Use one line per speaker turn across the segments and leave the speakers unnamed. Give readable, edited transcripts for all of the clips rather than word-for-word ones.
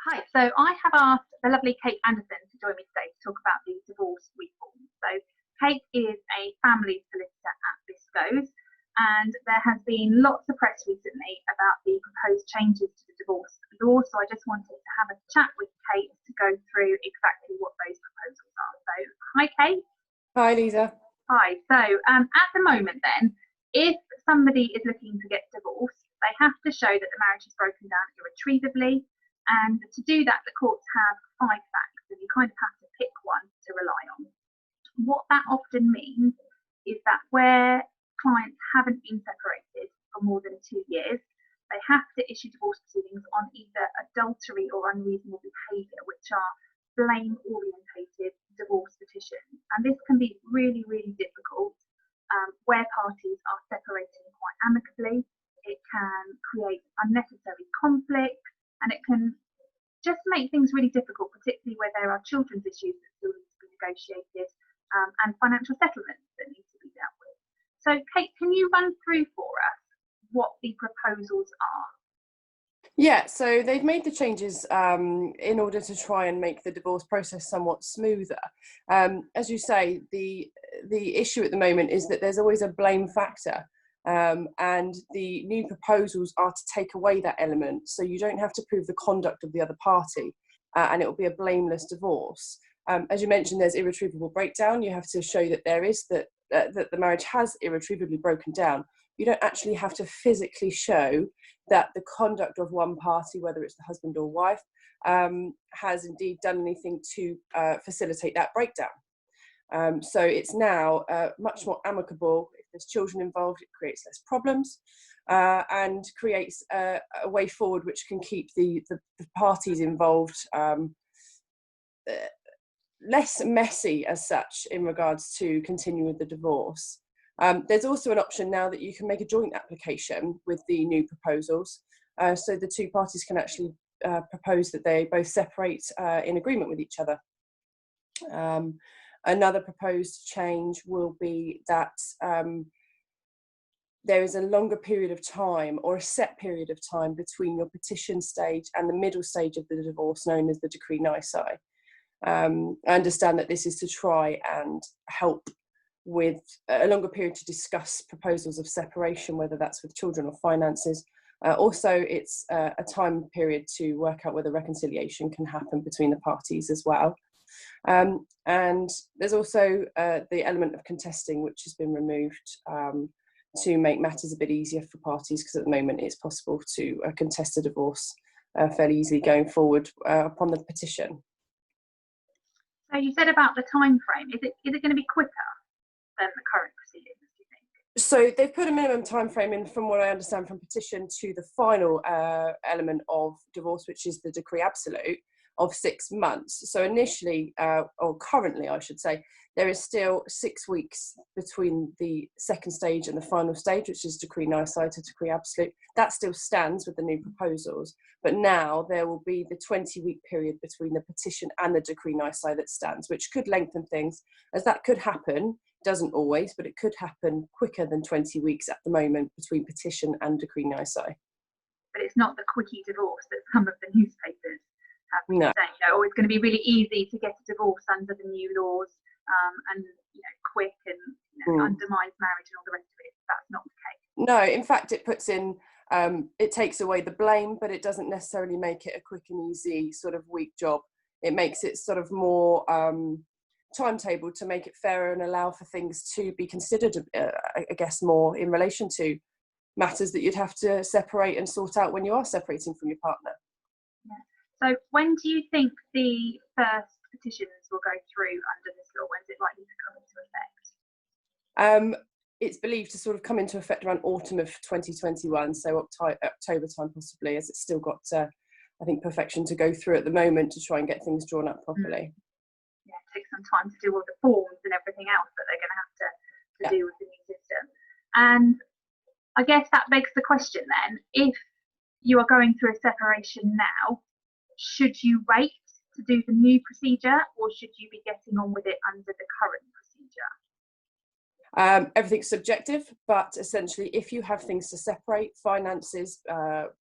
Hi, so I have asked the lovely Kate Anderson to join me today to talk about the divorce reform. So Kate is a family solicitor at Biscoes, and there has been lots of press recently about the proposed changes to the divorce law. So I just wanted to have a chat with Kate to go through exactly what those proposals are. So hi, Kate.
Hi, Lisa.
Hi. So at the moment then, if somebody is looking to get divorced, they have to show that the marriage is broken down irretrievably. And to do that, the courts have 5 facts, and you kind of have to pick one to rely on. What that often means is that where clients haven't been separated for more than 2 years, they have to issue divorce proceedings on either adultery or unreasonable behaviour, which are blame orientated divorce petitions. And this can be really, really difficult where parties are separating quite amicably. It can create unnecessary conflict, and it can just make things really difficult, particularly where there are children's issues that still need to be negotiated and financial settlements that need to be dealt with. So, Kate, can you run through for us what the proposals are?
Yeah, so they've made the changes in order to try and make the divorce process somewhat smoother. As you say, the issue at the moment is that there's always a blame factor. And the new proposals are to take away that element, so you don't have to prove the conduct of the other party, and it will be a blameless divorce. As you mentioned, there's irretrievable breakdown. You have to show that that the marriage has irretrievably broken down. You don't actually have to physically show that the conduct of one party, whether it's the husband or wife, has indeed done anything to facilitate that breakdown. So it's now much more amicable. If there's children involved, it creates less problems and creates a way forward which can keep the parties involved less messy as such in regards to continuing with the divorce. There's also an option now that you can make a joint application with the new proposals. So the two parties can actually propose that they both separate in agreement with each other. Another proposed change will be that there is a longer period of time, or a set period of time, between your petition stage and the middle stage of the divorce, known as the decree nisi. I understand that this is to try and help with a longer period to discuss proposals of separation, whether that's with children or finances. Also, it's a time period to work out whether reconciliation can happen between the parties as well. And there's also the element of contesting, which has been removed to make matters a bit easier for parties, because at the moment it's possible to contest a divorce fairly easily going forward upon the petition.
So you said about the time frame. Is it going to be quicker than the current proceedings, do you think?
So they've put a minimum time frame in, from what I understand, from petition to the final element of divorce, which is the decree absolute, of 6 months. So initially, or currently I should say, there is still 6 weeks between the second stage and the final stage, which is decree nisi to decree absolute. That still stands with the new proposals, but now there will be the 20-week period between the petition and the decree nisi that stands, which could lengthen things, as that could happen. Doesn't always, but it could happen quicker than 20 weeks at the moment between petition and decree nisi.
But it's not the quickie divorce that some of the newspapers have been
No.
saying. Oh, it's going to be really easy to get a divorce under the new laws, and quick, and undermines marriage and all the rest of it. That's not the case.
No, in fact, it puts in, it takes away the blame, but it doesn't necessarily make it a quick and easy sort of weak job. It makes it sort of more timetable to make it fairer and allow for things to be considered, I guess, more in relation to matters that you'd have to separate and sort out when you are separating from your partner.
Yeah. So when do you think the first petitions will go through under this law? When's it likely to come into effect?
It's believed to sort of come into effect around autumn of 2021, so October time possibly, as it's still got, I think, perfection to go through at the moment to try and get things drawn up properly.
Yeah, it takes some time to do all the forms and everything else that they're going to have to do with the new system. And I guess that begs the question then, if you are going through a separation now, should you wait to do the new procedure, or should you be getting on with it under the current procedure?
Everything's subjective, but essentially if you have things to separate, finances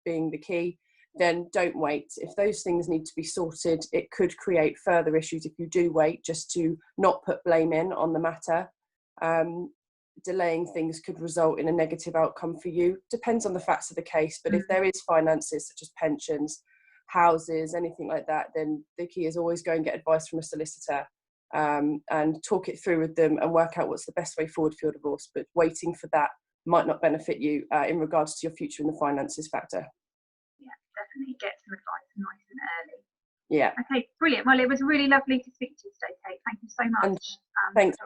being the key, then don't wait. If those things need to be sorted, it could create further issues if you do wait, just to not put blame in on the matter. Delaying things could result in a negative outcome for you. Depends on the facts of the case, but if there is finances such as pensions, houses, anything like that, then the key is always go and get advice from a solicitor, and talk it through with them and work out what's the best way forward for your divorce. But waiting for that might not benefit you in regards to your future in the finances factor.
Yeah, definitely get some advice nice and early.
Yeah.
Okay, brilliant. Well, it was really lovely to speak to you today, Kate. Thank you so much.
Thanks